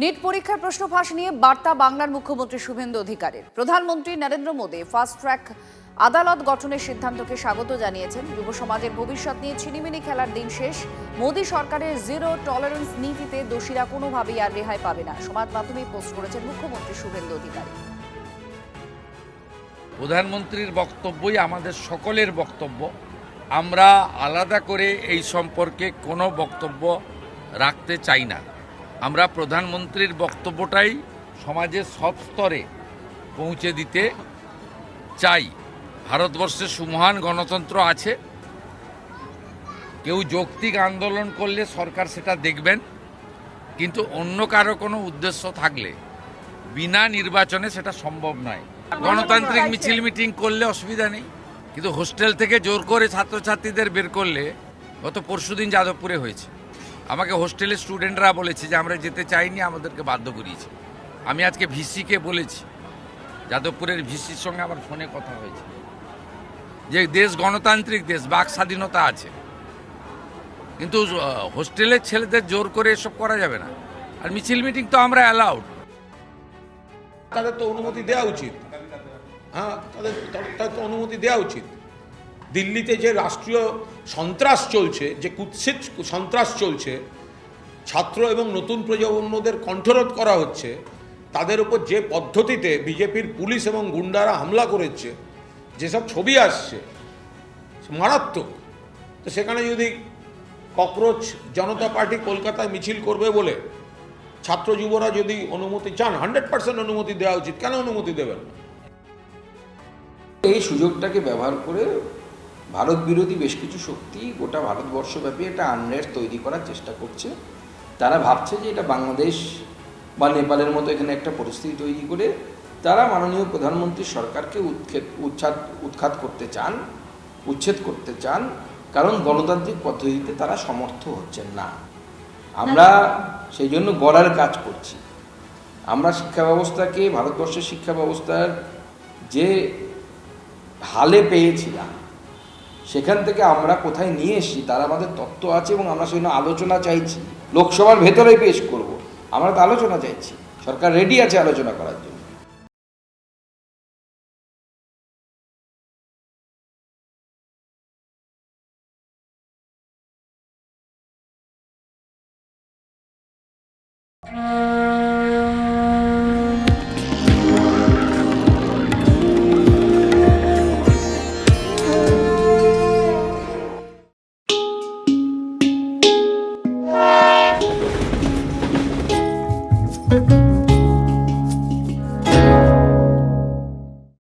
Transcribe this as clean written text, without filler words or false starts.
NEET পরীক্ষার প্রশ্ন ফাঁস নিয়ে বার্তা বাংলার মুখ্যমন্ত্রী শুভেন্দু অধিকারীর। প্রধানমন্ত্রী নরেন্দ্র মোদী ফাস্ট ট্র্যাক আদালত গঠনের সিদ্ধান্তকে স্বাগত জানিয়েছেন। যুব সমাজের ভবিষ্যৎ নিয়ে ছিনিমিনি খেলার দিন শেষ। মোদী সরকারের জিরো টলারেন্স নীতিতে দোষীরা কোনোভাবেই আর রেহাই পাবে না, সমাজ মাধ্যমে পোস্ট করেছেন মুখ্যমন্ত্রী শুভেন্দু অধিকারী। প্রধানমন্ত্রীর বক্তব্যই আমাদের সকলের বক্তব্য। আমরা আলাদা করে এই সম্পর্কে কোনো বক্তব্য রাখতে চাই না। আমরা প্রধানমন্ত্রীর বক্তব্যটাই সমাজের সব স্তরে পৌঁছে দিতে চাই। ভারতবর্ষে সুমহান গণতন্ত্র আছে। কেউ যৌক্তিক আন্দোলন করলে সরকার সেটা দেখবেন, কিন্তু অন্য কারো কোনো উদ্দেশ্য থাকলে বিনা নির্বাচনে সেটা সম্ভব নয়। গণতান্ত্রিক মিছিল মিটিং করলে অসুবিধা নেই, কিন্তু হোস্টেল থেকে জোর করে ছাত্রছাত্রীদের বের করলে গত পরশুদিন যাদবপুরে হয়েছে। আমাকে হোস্টেলের স্টুডেন্টরা বলেছে যে আমরা যেতে চাইনি, আমাদেরকে বাধ্য করিয়েছে। আমি আজকে ভিসিকে বলেছি, যাদবপুরের ভিসির সঙ্গে আমার ফোনে কথা হয়েছে, যে দেশ গণতান্ত্রিক দেশ, বাক স্বাধীনতা আছে, কিন্তু হোস্টেলের ছেলেদের জোর করে এসব করা যাবে না। আর মিছিল মিটিং তো আমরা অ্যালাউড। তাদের তো অনুমতি দেওয়া উচিত। তাদের তো অনুমতি দেওয়া উচিত। দিল্লিতে যে রাষ্ট্রীয় সন্ত্রাস চলছে, যে কুৎসিত সন্ত্রাস চলছে, ছাত্র এবং নতুন প্রজন্মদের কণ্ঠরোধ করা হচ্ছে, তাদের উপর যে পদ্ধতিতে বিজেপির পুলিশ এবং গুন্ডারা হামলা করেছে, যেসব ছবি আসছে মারাত্মক। তো সেখানে যদি ককরোচ জনতা পার্টি কলকাতায় মিছিল করবে বলে ছাত্র যুবরা যদি অনুমতি চান, 100% অনুমতি দেওয়া উচিত। কেন অনুমতি দেবেন না? এই সুযোগটাকে ব্যবহার করে ভারত বিরোধী বেশ কিছু শক্তি গোটা ভারতবর্ষব্যাপী একটা আনরেস্ট তৈরি করার চেষ্টা করছে। তারা ভাবছে যে এটা বাংলাদেশ বা নেপালের মতো এখানে একটা পরিস্থিতি তৈরি করে তারা মাননীয় প্রধানমন্ত্রী সরকারকে উচ্ছেদ করতে চান, কারণ গণতান্ত্রিক পদ্ধতিতে তারা সমর্থ হচ্ছেন না। আমরা সেই জন্য গড়ার কাজ করছি। আমরা শিক্ষা ব্যবস্থাকে, ভারতবর্ষের শিক্ষা ব্যবস্থার যে হালে পেয়েছিলাম সেখান থেকে আমরা কোথায় নিয়ে এসেছি তার আমাদের তত্ত্ব আছে, এবং আমরা সেই জন্য আলোচনা চাইছি। লোকসভার ভেতরেই পেশ করব, আমরা তো আলোচনা চাইছি। সরকার রেডি আছে আলোচনা করার জন্য।